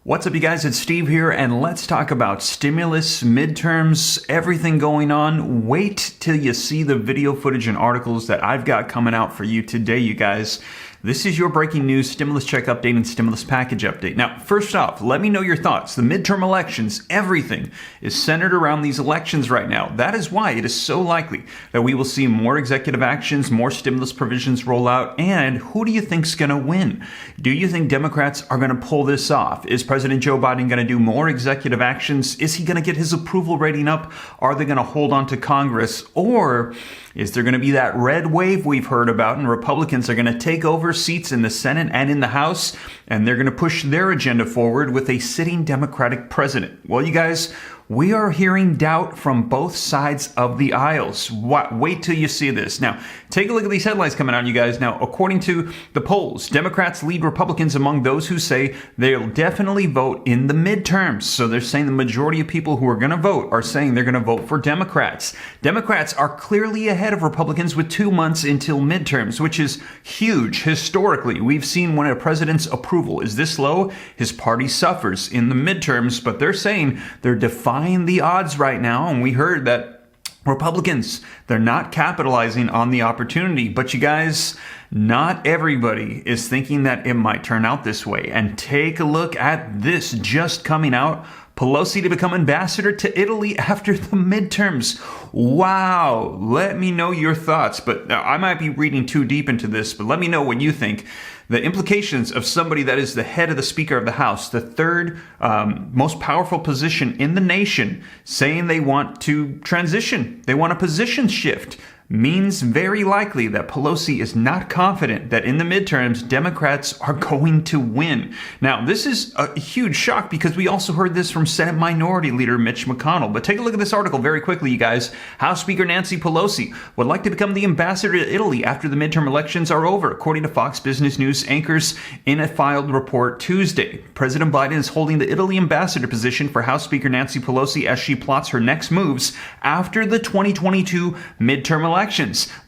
What's up, you guys? It's Steve here, and let's talk about stimulus, midterms, everything going on. Wait till you see the video footage and articles that I've got coming out for you today, you guys. This is your breaking news stimulus check update and stimulus package update. Now, first off, let me know your thoughts. The midterm elections, everything is centered around these elections right now. That is why it is so likely that we will see more executive actions, more stimulus provisions roll out. And who do you think's going to win? Do you think Democrats are going to pull this off? Is President Joe Biden going to do more executive actions? Is he going to get his approval rating up? Are they going to hold on to Congress? Or is there going to be that red wave we've heard about, and Republicans are going to take over seats in the Senate and in the House, and they're going to push their agenda forward with a sitting Democratic president? Well, you guys, we are hearing doubt from both sides of the aisles. Wait till you see this. Now, take a look at these headlines coming out, you guys. Now, according to the polls, Democrats lead Republicans among those who say they'll definitely vote in the midterms. So they're saying the majority of people who are going to vote are saying they're going to vote for Democrats. Democrats are clearly ahead of Republicans with 2 months until midterms, which is huge. Historically, we've seen when a president's approval is this low, his party suffers in the midterms, but they're saying they're defying the odds right now, and we heard that Republicans, they're not capitalizing on the opportunity. But you guys, not everybody is thinking that it might turn out this way. And take a look at this just coming out. Pelosi to become ambassador to Italy after the midterms. Wow. Let me know your thoughts. But I might be reading too deep into this, but let me know what you think. The implications of somebody that is the head of the Speaker of the House, the third most powerful position in the nation, saying they want to transition. They want a position shift. Means very likely that Pelosi is not confident that in the midterms, Democrats are going to win. Now, this is a huge shock because we also heard this from Senate Minority Leader Mitch McConnell. But take a look at this article very quickly, you guys. House Speaker Nancy Pelosi would like to become the ambassador to Italy after the midterm elections are over, according to Fox Business News anchors in a filed report Tuesday. President Biden is holding the Italy ambassador position for House Speaker Nancy Pelosi as she plots her next moves after the 2022 midterm elections.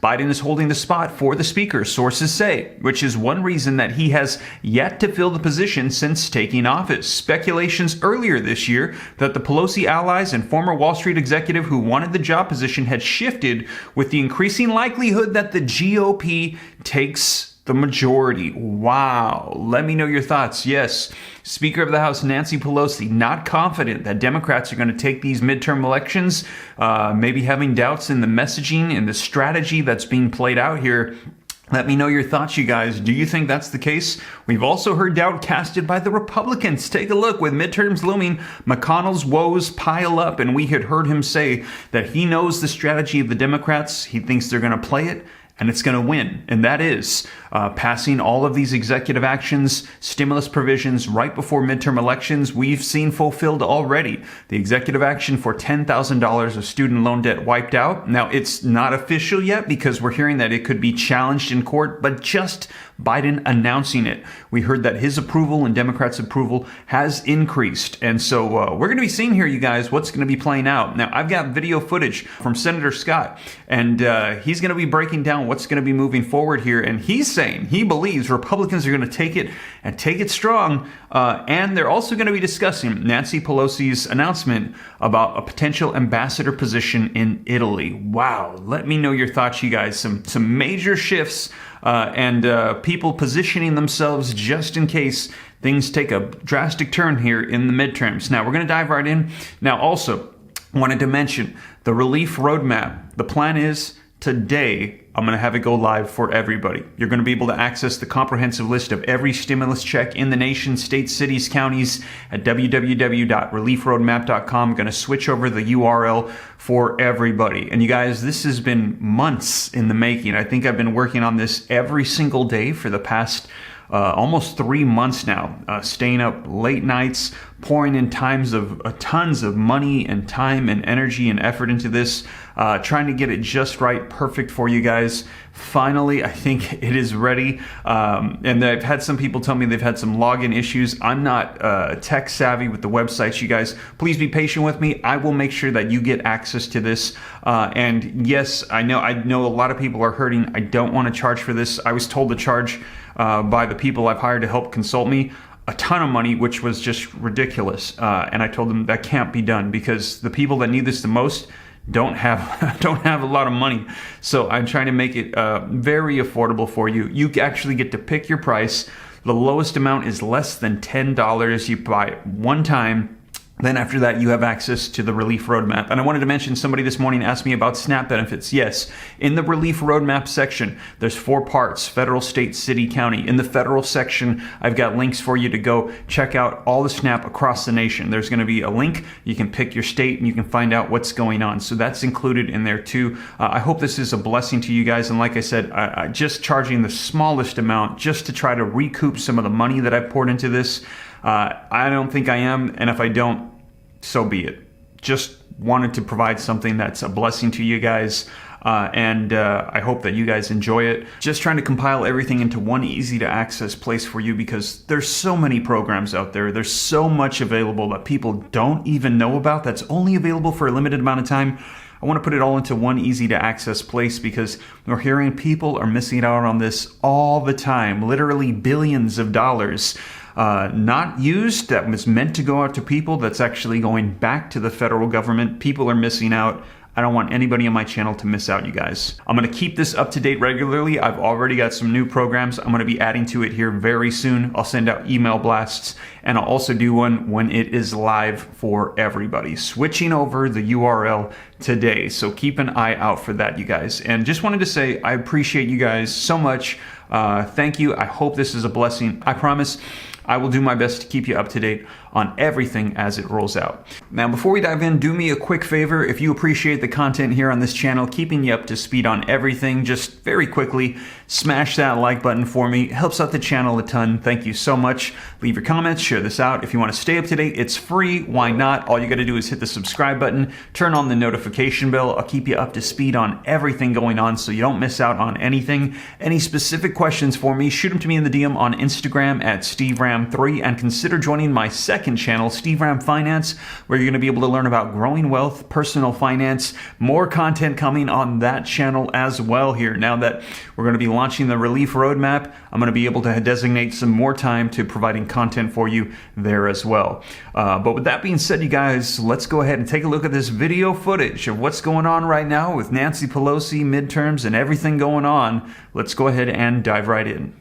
Biden is holding the spot for the speaker, sources say, which is one reason that he has yet to fill the position since taking office. Speculations earlier this year that the Pelosi allies and former Wall Street executive who wanted the job position had shifted with the increasing likelihood that the GOP takes the majority. Wow. Let me know your thoughts. Yes, Speaker of the House Nancy Pelosi not confident that Democrats are going to take these midterm elections, maybe having doubts in the messaging and the strategy that's being played out here. Let me know your thoughts, you guys. Do you think that's the case? We've also heard doubt casted by the Republicans. Take a look. With midterms looming, McConnell's woes pile up, and we had heard him say that he knows the strategy of the Democrats. He thinks they're going to play it, and it's going to win. And that is passing all of these executive actions, stimulus provisions right before midterm elections. We've seen fulfilled already. The executive action for $10,000 of student loan debt wiped out. Now, it's not official yet because we're hearing that it could be challenged in court, but just Biden announcing it, we heard that his approval and Democrats' approval has increased. And so we're going to be seeing here, you guys, what's going to be playing out. Now, I've got video footage from Senator Scott, and he's going to be breaking down what's going to be moving forward here. And he's saying he believes Republicans are going to take it and take it strong. And they're also going to be discussing Nancy Pelosi's announcement about a potential ambassador position in Italy. Wow. Let me know your thoughts, you guys. Some major shifts and people positioning themselves just in case things take a drastic turn here in the midterms. Now, we're going to dive right in. Now, also, wanted to mention the relief roadmap. The plan is today, I'm going to have it go live for everybody. You're going to be able to access the comprehensive list of every stimulus check in the nation, states, cities, counties at www.reliefroadmap.com. I'm going to switch over the URL for everybody. And you guys, this has been months in the making. I think I've been working on this every single day for the past almost 3 months now, staying up late nights, pouring in tons of money and time and energy and effort into this, trying to get it just right, perfect for you guys. Finally, I think it is ready. And I've had some people tell me they've had some login issues. I'm not tech savvy with the websites, you guys. Please be patient with me. I will make sure that you get access to this. And yes, I know a lot of people are hurting. I don't want to charge for this. I was told to charge by the people I've hired to help consult me. a ton of money, which was just ridiculous. And I told them that can't be done because the people that need this the most don't have a lot of money. So I'm trying to make it very affordable for you. You actually get to pick your price. The lowest amount is less than $10. You buy one time. Then after that, you have access to the relief roadmap. And I wanted to mention, somebody this morning asked me about SNAP benefits. Yes, in the relief roadmap section, there's 4 parts: federal, state, city, county. In the federal section, I've got links for you to go check out all the SNAP across the nation. There's going to be a link. You can pick your state and you can find out what's going on. So that's included in there too. I hope this is a blessing to you guys. And like I said, I just charging the smallest amount just to try to recoup some of the money that I've poured into this. I don't think I am, and if I don't, so be it. Just wanted to provide something that's a blessing to you guys, and I hope that you guys enjoy it. Just trying to compile everything into one easy to access place for you because there's so many programs out there. There's so much available that people don't even know about that's only available for a limited amount of time. I want to put it all into one easy to access place because we're hearing people are missing out on this all the time. Literally billions of dollars not used that was meant to go out to people that's actually going back to the federal government. People are missing out. I don't want anybody on my channel to miss out, you guys. I'm going to keep this up to date regularly. I've already got some new programs. I'm going to be adding to it here very soon. I'll send out email blasts, and I'll also do one when it is live for everybody. Switching over the URL today, so keep an eye out for that, you guys. And just wanted to say I appreciate you guys so much. Thank you. I hope this is a blessing. I promise I will do my best to keep you up to date on everything as it rolls out. Now, before we dive in, do me a quick favor. If you appreciate the content here on this channel, keeping you up to speed on everything, just very quickly, smash that like button for me. It helps out the channel a ton. Thank you so much. Leave your comments, share this out. If you want to stay up to date, it's free. Why not? All you got to do is hit the subscribe button, turn on the notification bell. I'll keep you up to speed on everything going on so you don't miss out on anything. Any specific questions for me, shoot them to me in the DM on Instagram at SteveRam3, and consider joining my second channel, Steve Ram Finance, where you're going to be able to learn about growing wealth, personal finance, more content coming on that channel as well here. Now that we're going to be launching the relief roadmap, I'm going to be able to designate some more time to providing content for you there as well. But with that being said, you guys, let's go ahead and take a look at this video footage of what's going on right now with Nancy Pelosi, midterms, and everything going on. Let's go ahead and dive right in.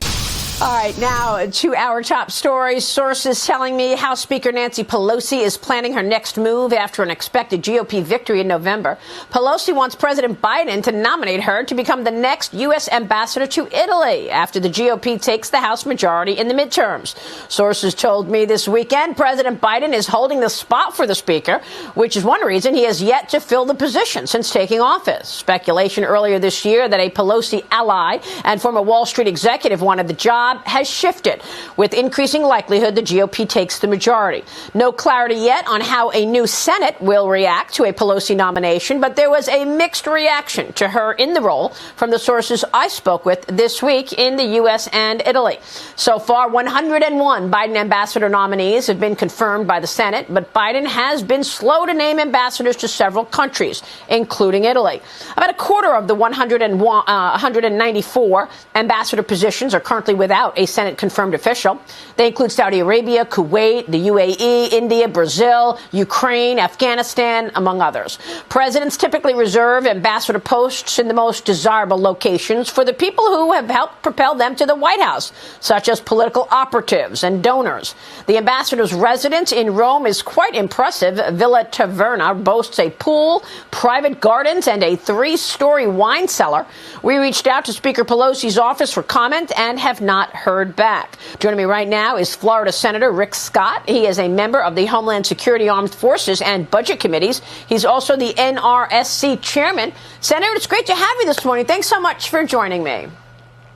All right, now to our top stories. Sources telling me House Speaker Nancy Pelosi is planning her next move after an expected GOP victory in November. Pelosi wants President Biden to nominate her to become the next U.S. ambassador to Italy after the GOP takes the House majority in the midterms. Sources told me this weekend President Biden is holding the spot for the speaker, which is one reason he has yet to fill the position since taking office. Speculation earlier this year that a Pelosi ally and former Wall Street executive wanted the job has shifted. With increasing likelihood, the GOP takes the majority. No clarity yet on how a new Senate will react to a Pelosi nomination, but there was a mixed reaction to her in the role from the sources I spoke with this week in the U.S. and Italy. So far, 101 Biden ambassador nominees have been confirmed by the Senate, but Biden has been slow to name ambassadors to several countries, including Italy. About a quarter of the 194 ambassador positions are currently without a Senate-confirmed official. They include Saudi Arabia, Kuwait, the UAE, India, Brazil, Ukraine, Afghanistan, among others. Presidents typically reserve ambassador posts in the most desirable locations for the people who have helped propel them to the White House, such as political operatives and donors. The ambassador's residence in Rome is quite impressive. Villa Taverna boasts a pool, private gardens, and a 3-story wine cellar. We reached out to Speaker Pelosi's office for comment and have not heard back. Joining me right now is Florida Senator Rick Scott. He is a member of the Homeland Security, Armed Forces, and Budget Committees. He's also the NRSC chairman. Senator, it's great to have you this morning. Thanks so much for joining me.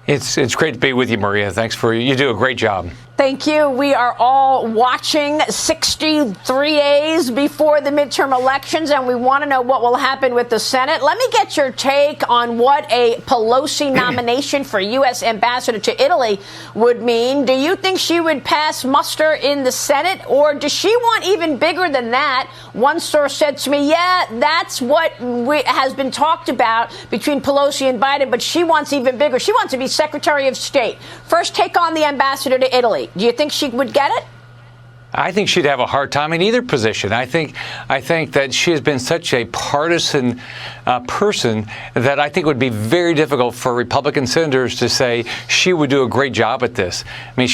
It's great to be with you, Maria. Thanks you do a great job. Thank you. We are all watching 63 days before the midterm elections, and we want to know what will happen with the Senate. Let me get your take on what a Pelosi nomination for U.S. ambassador to Italy would mean. Do you think she would pass muster in the Senate, or does she want even bigger than that? One source said to me, yeah, that's what has been talked about between Pelosi and Biden, but she wants even bigger. She wants to be Secretary of State. First, take on the ambassador to Italy. Do you think she would get it? I think she'd have a hard time in either position. I think that she has been such a partisan person that I think it would be very difficult for Republican senators to say she would do a great job at this. I mean,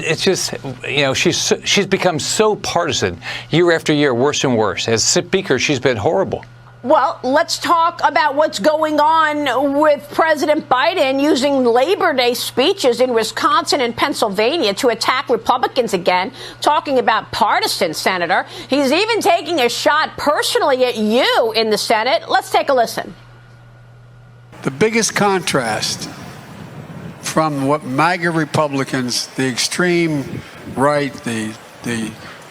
it's just, she's become so partisan year after year, worse and worse. As Speaker, she's been horrible. Well, let's talk about what's going on with President Biden using Labor Day speeches in Wisconsin and Pennsylvania to attack Republicans again, talking about partisan, Senator. He's even taking a shot personally at you in the Senate. Let's take a listen. The biggest contrast from what MAGA Republicans, the extreme right, the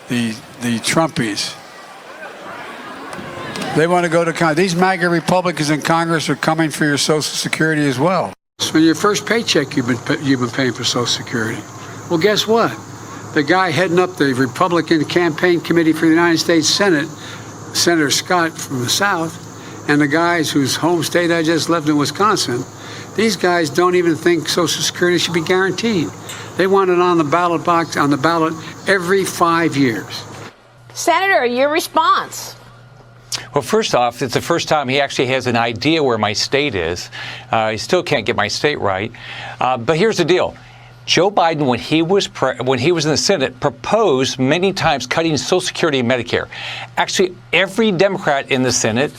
Trumpies, they want to go to Congress. These MAGA Republicans in Congress are coming for your Social Security as well. So your first paycheck, you've been paying for Social Security. Well, guess what? The guy heading up the Republican campaign committee for the United States Senate, Senator Scott from the South, and the guys whose home state I just left in Wisconsin, these guys don't even think Social Security should be guaranteed. They want it on the ballot box, on the ballot every 5 years. Senator, your response? Well, first off, it's the first time he actually has an idea where my state is. He still can't get my state right. But here's the deal. Joe Biden, when he was in the Senate, proposed many times cutting Social Security and Medicare. Actually, every Democrat in the Senate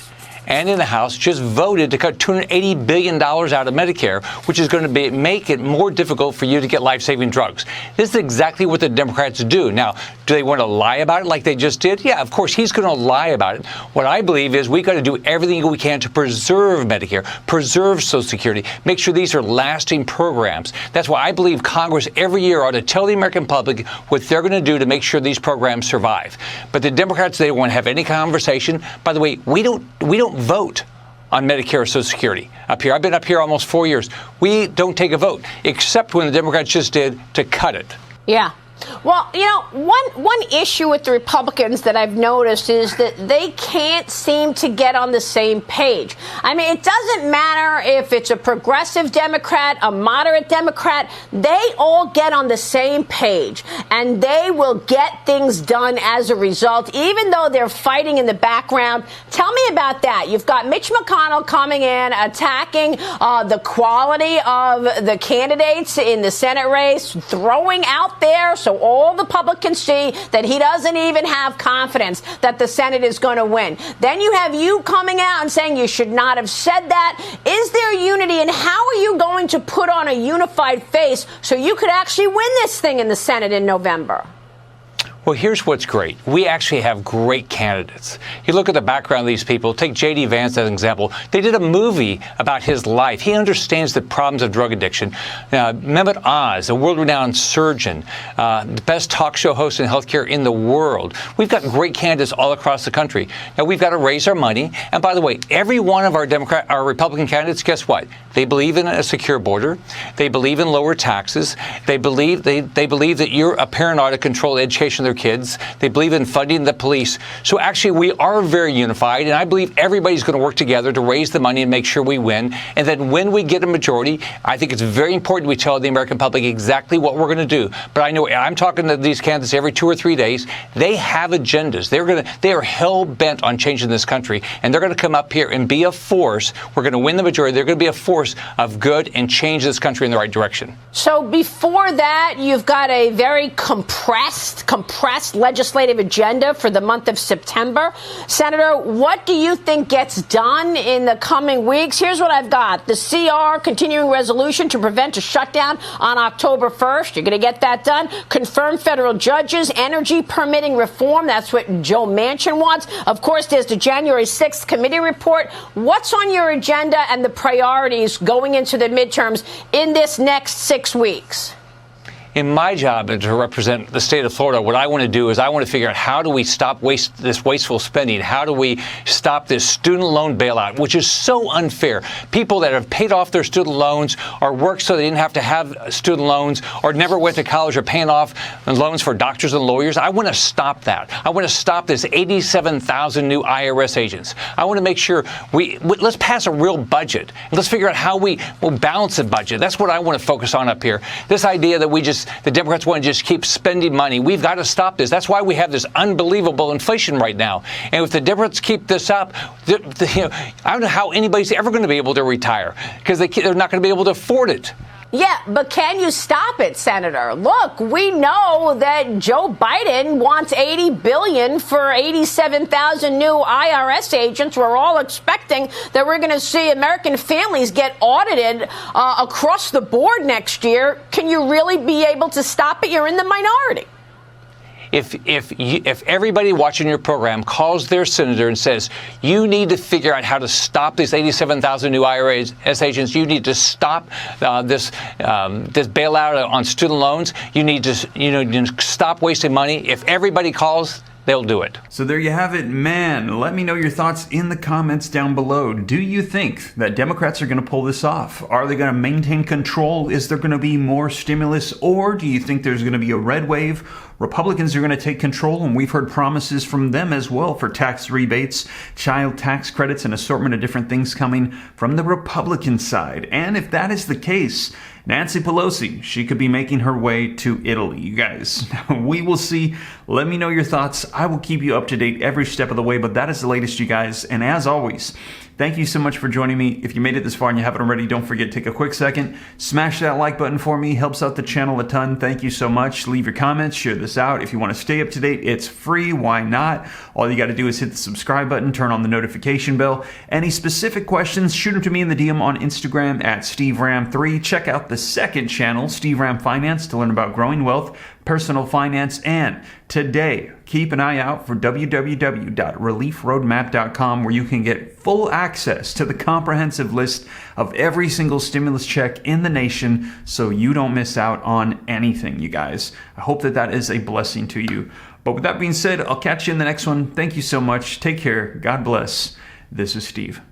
and in the House just voted to cut $280 billion out of Medicare, which is going to make it more difficult for you to get life-saving drugs. This is exactly what the Democrats do. Now, do they want to lie about it like they just did? Yeah, of course, he's going to lie about it. What I believe is we got to do everything we can to preserve Medicare, preserve Social Security, make sure these are lasting programs. That's why I believe Congress every year ought to tell the American public what they're going to do to make sure these programs survive. But the Democrats, they don't want to have any conversation. By the way, we don't vote on Medicare or Social Security up here. I've been up here almost 4 years. We don't take a vote, except when the Democrats just did to cut it. Yeah. Well, one issue with the Republicans that I've noticed is that they can't seem to get on the same page. I mean, it doesn't matter if it's a progressive Democrat, a moderate Democrat, they all get on the same page and they will get things done as a result, even though they're fighting in the background. Tell me about that. You've got Mitch McConnell coming in, attacking the quality of the candidates in the Senate race, throwing out there so all the public can see that he doesn't even have confidence that the Senate is going to win. Then you have you coming out and saying you should not have said that. Is there unity, and how are you going to put on a unified face so you could actually win this thing in the Senate in November? Well, here's what's great. We actually have great candidates. You look at the background of these people. Take J.D. Vance as an example. They did a movie about his life. He understands the problems of drug addiction. Mehmet Oz, a world-renowned surgeon, the best talk show host in healthcare in the world. We've got great candidates all across the country. Now, we've got to raise our money. And by the way, every one of our Republican candidates, guess what? They believe in a secure border. They believe in lower taxes. They believe that you're a parent ought to control the education of their kids. They believe in funding the police. So actually, we are very unified, and I believe everybody's going to work together to raise the money and make sure we win. And then when we get a majority, I think it's very important we tell the American public exactly what we're going to do. But I know I'm talking to these candidates every 2 or 3 days. They have agendas. They are hell bent on changing this country, and they're going to come up here and be a force. We're going to win the majority. They're going to be a force of good and change this country in the right direction. So before that, you've got a very compressed legislative agenda for the month of September. Senator, what do you think gets done in the coming weeks? Here's what I've got. The CR, continuing resolution to prevent a shutdown on October 1st. You're going to get that done. Confirm federal judges, energy permitting reform. That's what Joe Manchin wants. Of course, there's the January 6th committee report. What's on your agenda and the priorities going into the midterms in this next 6 weeks? In my job to represent the state of Florida, what I want to do is I want to figure out how do we stop this wasteful spending? How do we stop this student loan bailout, which is so unfair? People that have paid off their student loans or worked so they didn't have to have student loans or never went to college or paying off loans for doctors and lawyers. I want to stop that. I want to stop this 87,000 new IRS agents. I want to make sure let's pass a real budget. And let's figure out how we will balance the budget. That's what I want to focus on up here. This idea that the Democrats want to just keep spending money. We've got to stop this. That's why we have this unbelievable inflation right now. And if the Democrats keep this up, I don't know how anybody's ever going to be able to retire because they're not going to be able to afford it. Yeah, but can you stop it, Senator? Look, we know that Joe Biden wants $80 billion for 87,000 new IRS agents. We're all expecting that we're going to see American families get audited across the board next year. Can you really be able to stop it? You're in the minority. If everybody watching your program calls their senator and says, you need to figure out how to stop these 87,000 new IRS agents, you need to stop this bailout on student loans, you need to stop wasting money. If everybody calls, they'll do it. So there you have it, man. Let me know your thoughts in the comments down below. Do you think that Democrats are going to pull this off? Are they going to maintain control? Is there going to be more stimulus? Or do you think there's going to be a red wave? Republicans are going to take control, and we've heard promises from them as well for tax rebates, child tax credits, an assortment of different things coming from the Republican side. And if that is the case, Nancy Pelosi, she could be making her way to Italy, you guys. We will see. Let me know your thoughts. I will keep you up to date every step of the way, but that is the latest, you guys. And as always, thank you so much for joining me. If you made it this far and you haven't already, don't forget to take a quick second, smash that like button for me. Helps out the channel a ton. Thank you so much. Leave your comments, share this out. If you want to stay up to date, it's free. Why not? All you got to do is hit the subscribe button, turn on the notification bell. Any specific questions, shoot them to me in the DM on Instagram at SteveRam3. Check out the second channel, Steve Ram Finance, to learn about growing wealth, personal finance, and today, keep an eye out for www.reliefroadmap.com, where you can get full access to the comprehensive list of every single stimulus check in the nation so you don't miss out on anything, you guys. I hope that is a blessing to you. But with that being said, I'll catch you in the next one. Thank you so much. Take care. God bless. This is Steve.